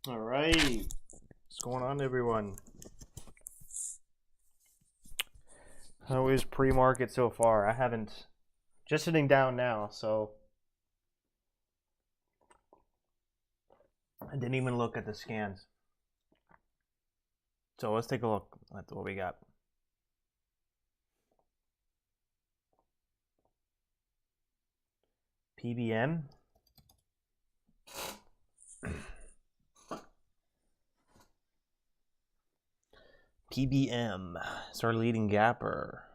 All right. What's going on, everyone? How is pre-market so far? I haven't. Just sitting down now, so I didn't even look at the scans. So let's take a look at what we got. PBM. PBM. It's our leading gapper.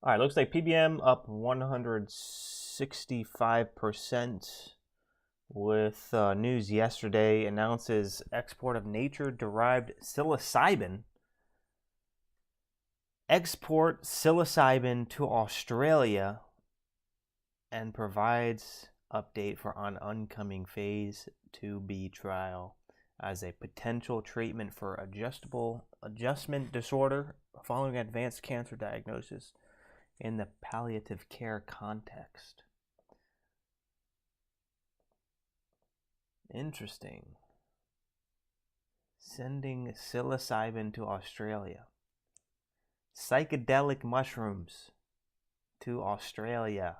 All right, looks like PBM up 165% with news yesterday announces export of nature-derived psilocybin. Export psilocybin to Australia and provides update for an oncoming phase 2B trial as a potential treatment for adjustment disorder following advanced cancer diagnosis in the palliative care context. Interesting. Sending psilocybin to Australia. Psychedelic mushrooms to Australia.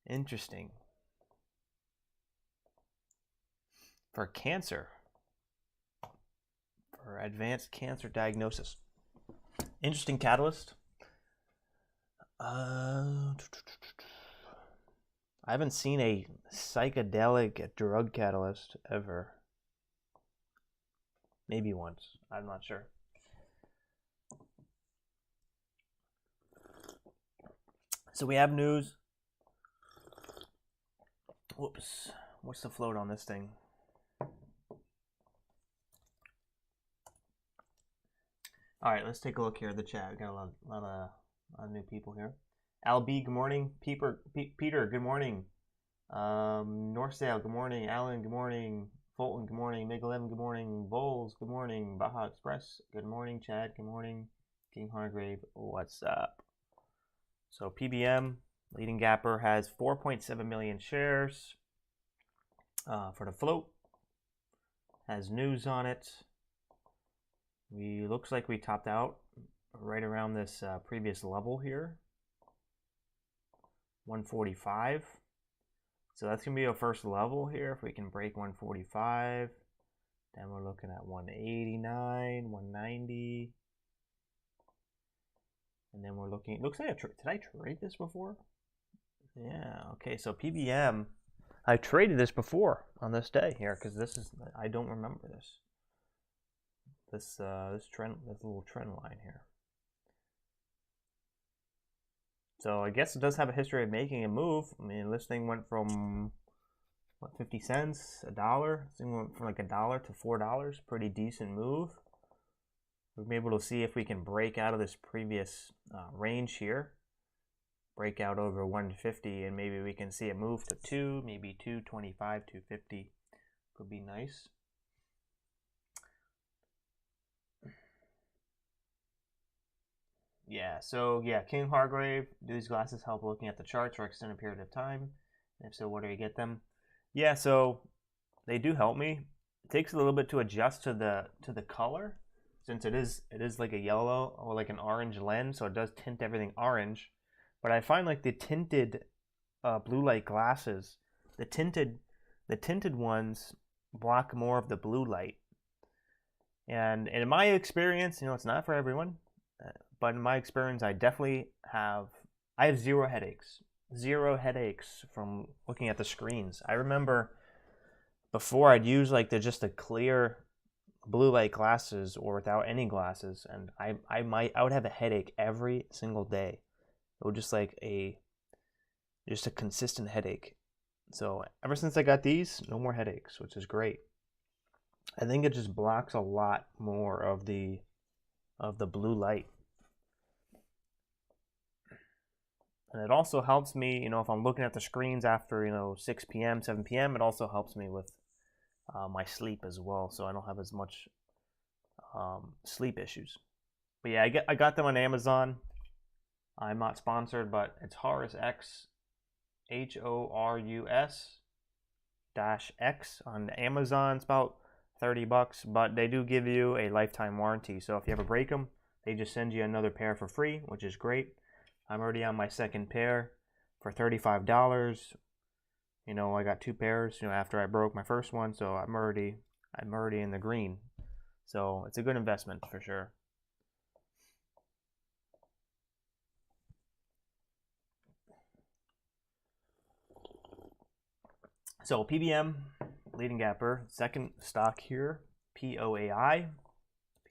Interesting. For cancer. For advanced cancer diagnosis. Interesting catalyst. I haven't seen a psychedelic drug catalyst ever. Maybe once. I'm not sure. So we have news. Whoops. What's the float on this thing? All right, let's take a look here at the chat. We got a lot of new people here. Al B, good morning. Peter, good morning. Northsdale, good morning. Alan, good morning. Fulton, good morning. Mig11, good morning. Bowles, good morning. Baja Express, good morning. Chad, good morning. King Hargrave, what's up? So PBM, leading gapper, has 4.7 million shares for the float. Has news on it. Looks like we topped out right around this previous level here, 145. So that's gonna be our first level here. If we can break 145, then we're looking at 189, 190, and then we're looking. It looks like did I trade this before? Yeah. Okay. So PBM, I traded this before on this day here because this is I don't remember this. This little trend line here. So I guess it does have a history of making a move. I mean, this thing went from what, 50 cents, $1. This thing went from like $1 to $4. Pretty decent move. We'll be able to see if we can break out of this previous range here. Break out over 150, and maybe we can see a move to 2, maybe 225, 250. Could be nice. Yeah, so yeah, King Hargrave, do these glasses help looking at the charts for extended period of time? And if so, where do you get them? Yeah, so they do help me. It takes a little bit to adjust to the color, since it is like a yellow or like an orange lens, so it does tint everything orange. But I find like the tinted blue light glasses, the tinted ones block more of the blue light. And in my experience, it's not for everyone. But in my experience, I have zero headaches from looking at the screens. I remember before I'd use like just the clear blue light glasses or without any glasses, and I would have a headache every single day. It was just like a consistent headache. So ever since I got these, no more headaches, which is great. I think it just blocks a lot more of the blue light. And it also helps me, if I'm looking at the screens after, 6 p.m., 7 p.m., it also helps me with my sleep as well, so I don't have as much sleep issues. But yeah, I got them on Amazon. I'm not sponsored, but it's Horus X, HORUS -X on Amazon. It's about $30, but they do give you a lifetime warranty. So if you ever break them, they just send you another pair for free, which is great. I'm already on my second pair for $35. You know, I got 2 pairs, you know, after I broke my first one, so I'm already in the green. So it's a good investment for sure. So PBM, leading gapper, second stock here, POAI. Let's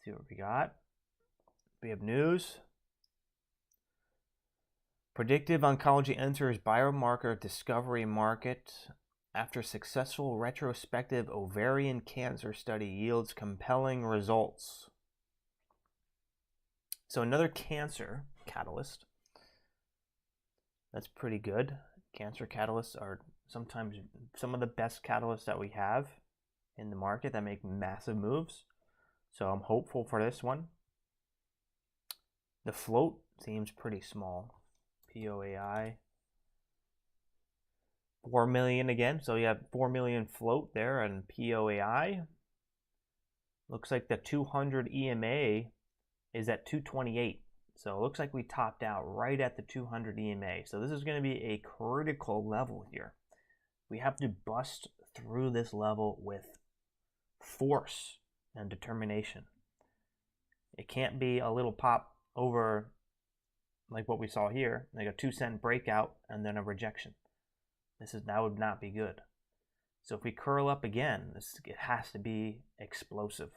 see what we got. We have news. Predictive oncology enters biomarker discovery market after successful retrospective ovarian cancer study yields compelling results. So another cancer catalyst. That's pretty good. Cancer catalysts are sometimes some of the best catalysts that we have in the market that make massive moves. So I'm hopeful for this one. The float seems pretty small. POAI. 4 million again. So you have 4 million float there on POAI. Looks like the 200 EMA is at 228. So it looks like we topped out right at the 200 EMA. So this is going to be a critical level here. We have to bust through this level with force and determination. It can't be a little pop over like what we saw here, like a 2-cent breakout and then a rejection. That would not be good. So if we curl up again, it has to be explosive.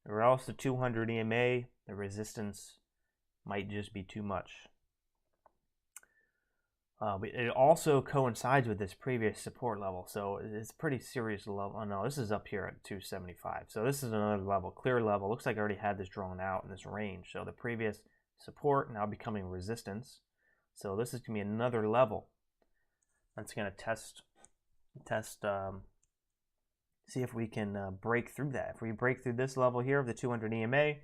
Or else the 200 EMA, the resistance might just be too much. It also coincides with this previous support level, so it's a pretty serious level. Oh no, this is up here at 275. So this is another level, clear level. Looks like I already had this drawn out in this range. So the previous support now becoming resistance. So this is going to be another level. That's going to test, see if we can break through that. If we break through this level here of the 200 EMA,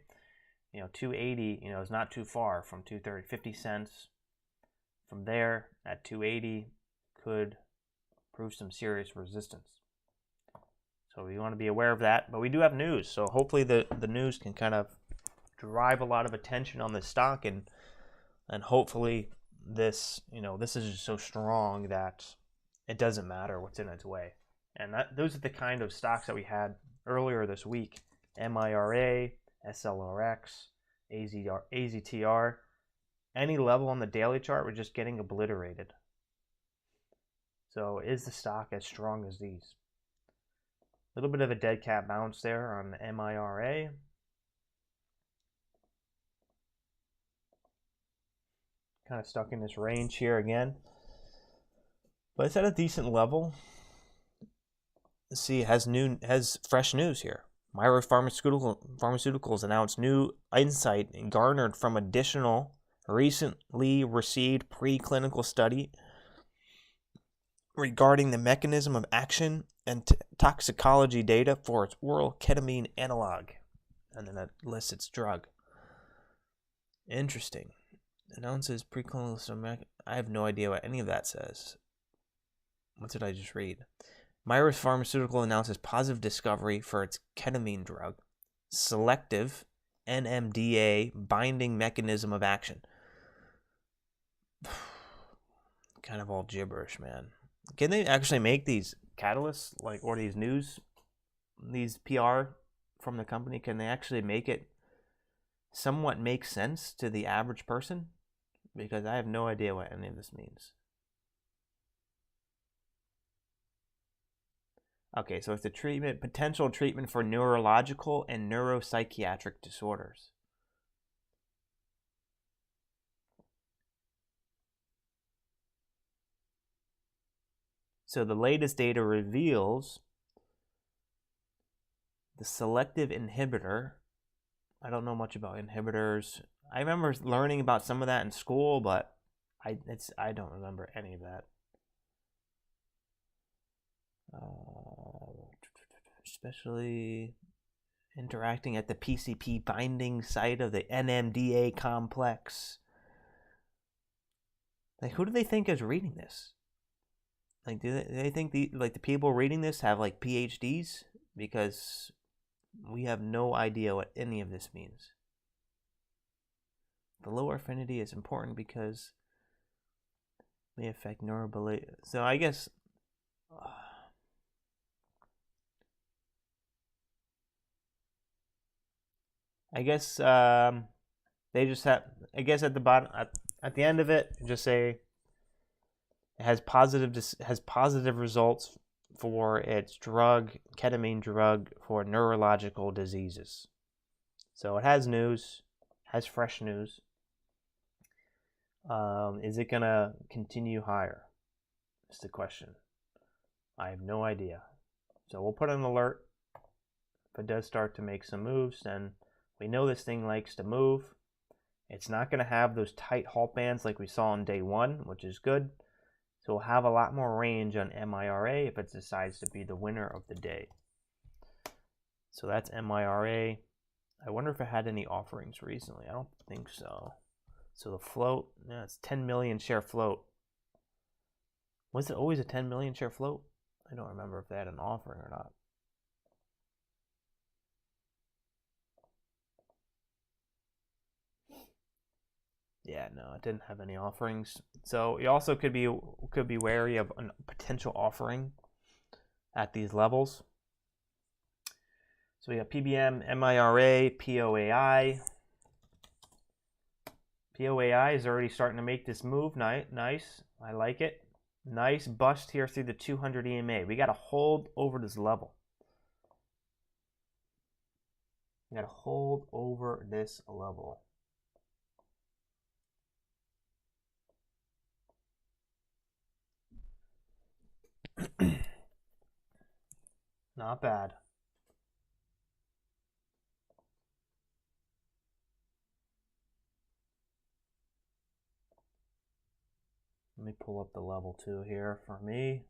you know, 280, you know, is not too far from 230, 50 cents. From there at 280 could prove some serious resistance. So we want to be aware of that. But we do have news, so hopefully the news can kind of drive a lot of attention on this stock, and hopefully this, you know, this is just so strong that it doesn't matter what's in its way. And those are the kind of stocks that we had earlier this week: MIRA, SLRX, AZTR. Any level on the daily chart, we're just getting obliterated. So is the stock as strong as these? A little bit of a dead cat bounce there on the MIRA. Kind of stuck in this range here again. But it's at a decent level. Let's see, it has fresh news here. Myra Pharmaceuticals announced new insight garnered from additional recently received preclinical study regarding the mechanism of action and toxicology data for its oral ketamine analog. And then it lists its drug. Interesting. Announces preclinical study. I have no idea what any of that says. What did I just read? Myra Pharmaceutical announces positive discovery for its ketamine drug, selective NMDA binding mechanism of action. Kind of all gibberish, man. Can they actually make these catalysts, like, or these news, these PR from the company, can they actually make it somewhat make sense to the average person? Because I have no idea what any of this means. Okay, so it's a potential treatment for neurological and neuropsychiatric disorders. So the latest data reveals the selective inhibitor. I don't know much about inhibitors. I remember learning about some of that in school, but I don't remember any of that. Especially interacting at the PCP binding site of the NMDA complex. Like, who do they think is reading this? Like, do they think the people reading this have like PhDs? Because we have no idea what any of this means. The lower affinity is important because it may affect neurobiology. So I guess they just have. I guess at the bottom, at the end of it, just say it has positive results for its ketamine drug for neurological diseases. So it has news, has fresh news. Is it gonna continue higher? Is the question. I have no idea. So we'll put an alert. If it does start to make some moves, then we know this thing likes to move. It's not going to have those tight halt bands like we saw on day one, which is good. So we'll have a lot more range on MIRA if it decides to be the winner of the day. So that's MIRA. I wonder if it had any offerings recently. I don't think so. So the float, yeah, it's 10 million share float. Was it always a 10 million share float? I don't remember if they had an offering or not. Yeah, no, it didn't have any offerings. So you also could be wary of a potential offering at these levels. So we have PBM, MIRA, POAI. POAI is already starting to make this move. Nice. I like it. Nice bust here through the 200 EMA. We got to hold over this level. We got to hold over this level. Not bad. Let me pull up the level 2 here for me.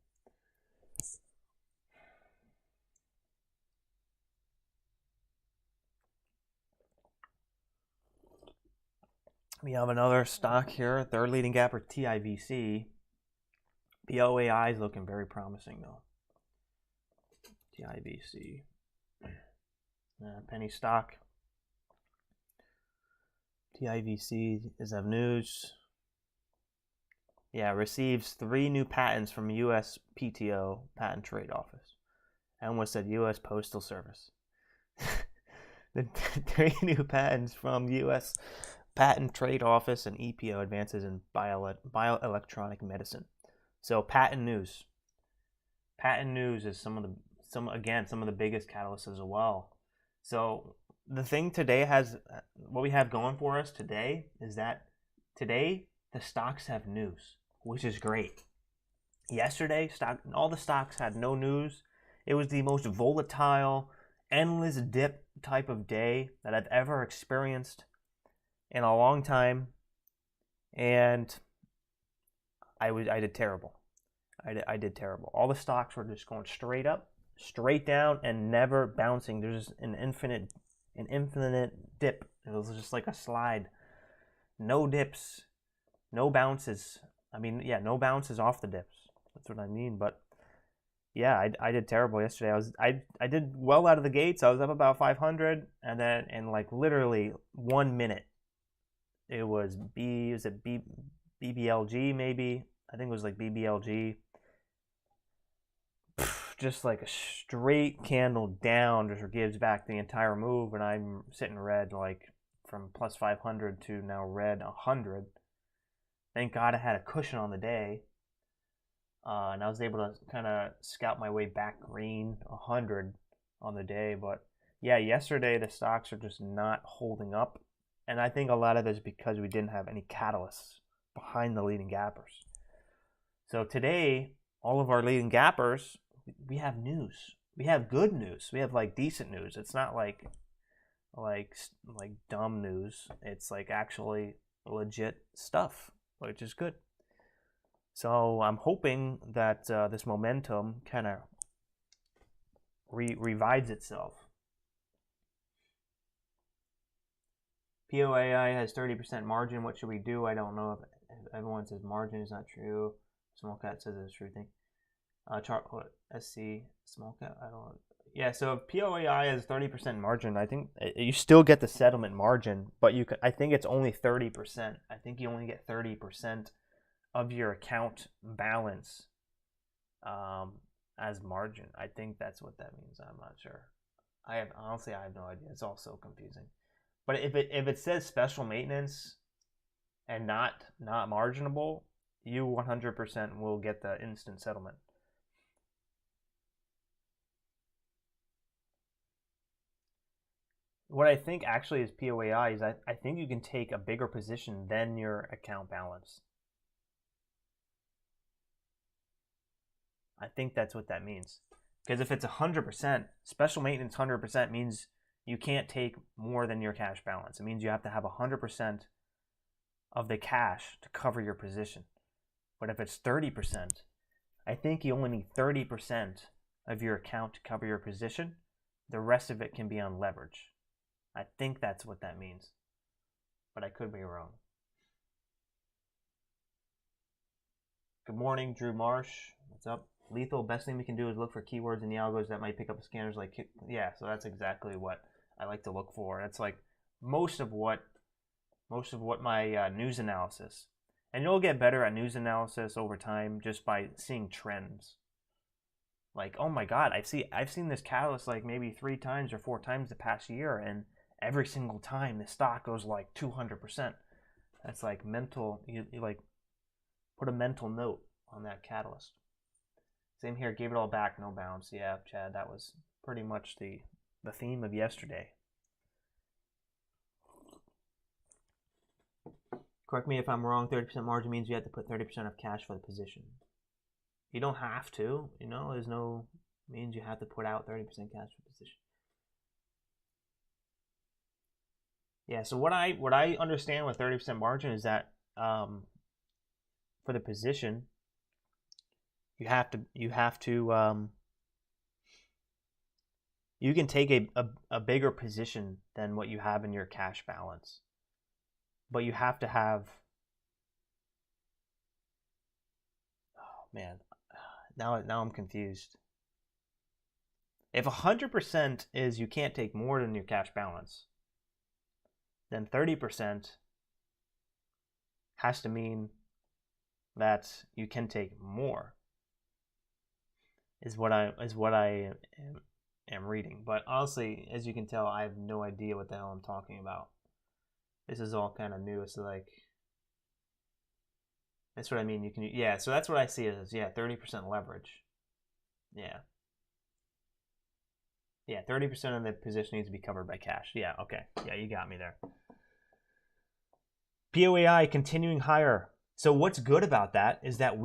We have another stock here, third leading gap, or TIVC. POAI is looking very promising though. TIVC. Penny stock. TIVC is of news. Yeah, receives 3 new patents from U.S. PTO, Patent Trade Office. I almost said U.S. Postal Service. The 3 new patents from U.S. Patent Trade Office and EPO advances in bioelectronic medicine. So patent news. Patent news is some of the biggest catalysts as well. So the thing today what we have going for us today is that today the stocks have news, which is great. Yesterday, all the stocks had no news. It was the most volatile, endless dip type of day that I've ever experienced in a long time, and I did terrible. I did terrible. All the stocks were just going straight up, straight down, and never bouncing. There's just an infinite dip. It was just like a slide. No dips, no bounces. I mean, yeah, no bounces off the dips. That's what I mean. But yeah, I did terrible yesterday. I did well out of the gates. I was up about 500, and then in like literally 1 minute, it was BBLG maybe. I think it was like BBLG. Just like a straight candle down just gives back the entire move, and I'm sitting red like from plus 500 to now red 100. Thank God I had a cushion on the day, and I was able to kind of scout my way back green 100 on the day. But yeah, yesterday the stocks are just not holding up, and I think a lot of this is because we didn't have any catalysts behind the leading gappers. So today, all of our leading gappers, we have news. We have good news. We have like decent news. It's not like dumb news. It's like actually legit stuff, which is good. So I'm hoping that this momentum kind of revives itself. POAI has 30% margin. What should we do? I don't know if everyone says margin is not true. Small cat says it's a true thing. Chart SC small cat. I don't know. Yeah, so if POAI has 30% margin, I think you still get the settlement margin, but you can, I think it's only 30%. I think you only get 30% of your account balance as margin. I think that's what that means. I'm not sure. I have no idea. It's all so confusing. But if it says special maintenance and not marginable, you 100% will get the instant settlement. What I think actually is POAI is I think you can take a bigger position than your account balance. I think that's what that means. Because if it's 100%, special maintenance 100% means you can't take more than your cash balance. It means you have to have 100% of the cash to cover your position. But if it's 30%, I think you only need 30% of your account to cover your position. The rest of it can be on leverage. I think that's what that means, but I could be wrong. Good morning, Drew Marsh. What's up? Lethal, best thing we can do is look for keywords in the algos that might pick up scanners like, yeah, so that's exactly what I like to look for. That's like most of what my news analysis. And you'll get better at news analysis over time just by seeing trends. Like, oh my God, I've seen this catalyst like maybe 3 times or 4 times the past year, and every single time the stock goes like 200%. That's like mental. You like put a mental note on that catalyst. Same here. Gave it all back, no bounce. Yeah, Chad, that was pretty much the theme of yesterday. Correct me if I'm wrong. 30% margin means you have to put 30% of cash for the position. You don't have to. You know, there's no means you have to put out 30% cash for the position. Yeah, so what I understand with 30% margin is that for the position, you can take a bigger position than what you have in your cash balance, but you have to have. Oh man, now I'm confused. If 100% is you can't take more than your cash balance, then 30% has to mean that you can take more. Is what I am reading. But honestly, as you can tell, I have no idea what the hell I'm talking about. This is all kind of new. It's like, that's what I mean. You can, yeah. So that's what I see as, yeah, 30% leverage. Yeah. Yeah, 30% of the position needs to be covered by cash. Yeah, okay. Yeah, you got me there. POAI continuing higher. So what's good about that is that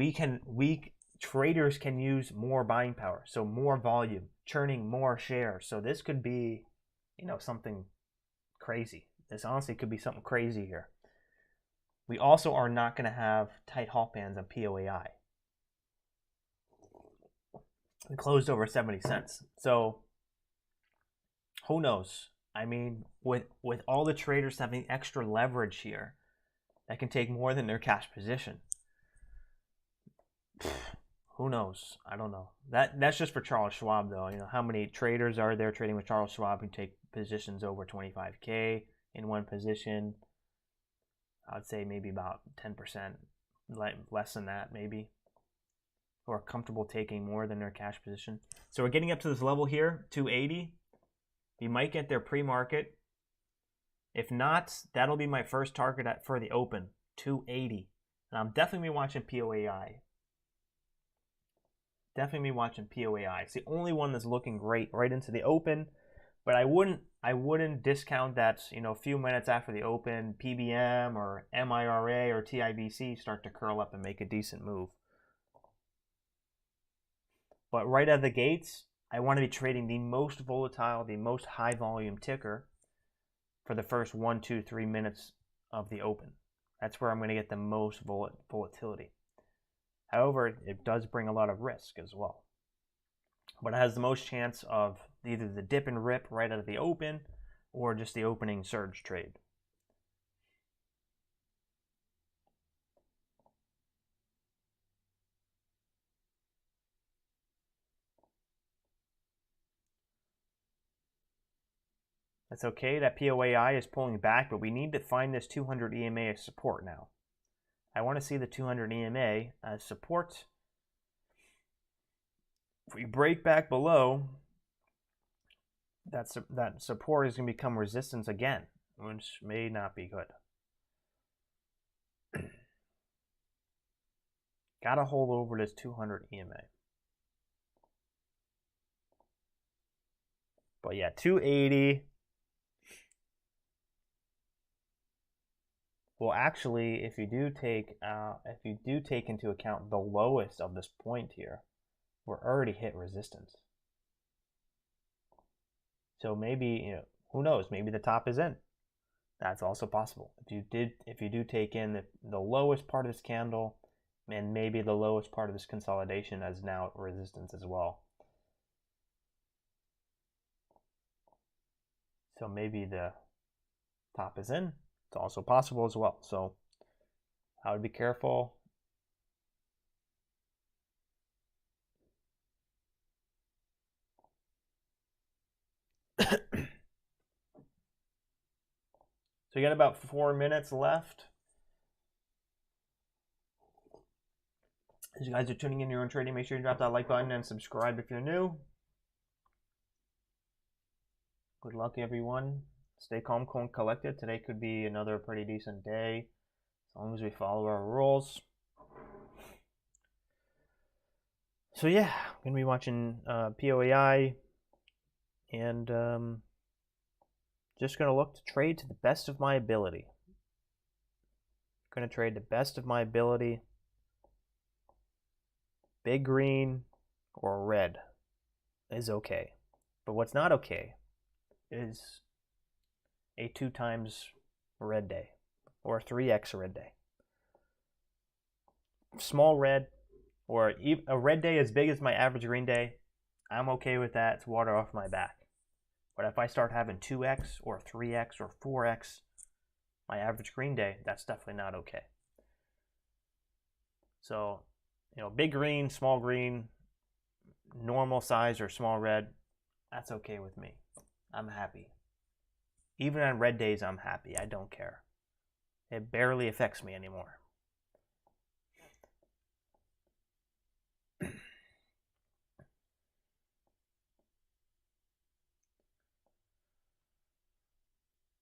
traders can use more buying power, so more volume, churning more shares. So this could be, something crazy. This honestly could be something crazy here. We also are not going to have tight halt bands on POAI. We closed over 70 cents. So who knows? I mean, with all the traders having extra leverage here, that can take more than their cash position. Who knows? I don't know. That's just for Charles Schwab, though. How many traders are there trading with Charles Schwab who take positions over 25K in one position? I'd say maybe about 10%, less than that maybe, who are comfortable taking more than their cash position. So we're getting up to this level here, 280. We might get their pre-market. If not, that'll be my first target for the open, 280. And I'm definitely watching POAI. Definitely watching POAI. It's the only one that's looking great right into the open, but I wouldn't discount that, a few minutes after the open, PBM or MIRA or TIBC start to curl up and make a decent move. But right out of the gates, I want to be trading the most volatile, the most high volume ticker for the first 1, 2, 3 minutes of the open. That's where I'm going to get the most volatility. However, it does bring a lot of risk as well. But it has the most chance of either the dip and rip right out of the open or just the opening surge trade. That's okay. That POAI is pulling back, but we need to find this 200 EMA as support now. I want to see the 200 EMA as support. If we break back below, that support is going to become resistance again, which may not be good. Gotta hold over this 200 EMA. But yeah, 280. Well, actually, if you do take into account the lowest of this point here, we're already hit resistance. So maybe, who knows? Maybe the top is in. That's also possible. If you do take in the lowest part of this candle, and maybe the lowest part of this consolidation as now resistance as well. So maybe the top is in. It's also possible as well. So I would be careful. So you got about 4 minutes left. As you guys are tuning in your own trading, make sure you drop that like button and subscribe if you're new. Good luck, everyone. Stay calm, cool, and collected. Today could be another pretty decent day, as long as we follow our rules. So yeah, I'm going to be watching POAI, and just going to look to trade to the best of my ability. Going to trade the best of my ability. Big green or red is okay. But what's not okay is a 2 times red day or 3x red day. Small red or a red day as big as my average green day, I'm okay with that. It's water off my back. But if I start having 2x or 3x or 4x my average green day, that's definitely not okay. So, big green, small green, normal size or small red, that's okay with me. I'm happy. Even on red days, I'm happy. I don't care. It barely affects me anymore.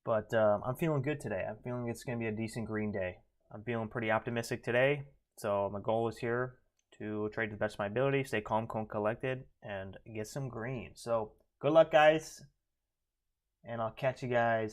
But I'm feeling good today. I'm feeling it's going to be a decent green day. I'm feeling pretty optimistic today. So my goal is here to trade to the best of my ability, stay calm, cool, and collected, and get some green. So good luck, guys. And I'll catch you guys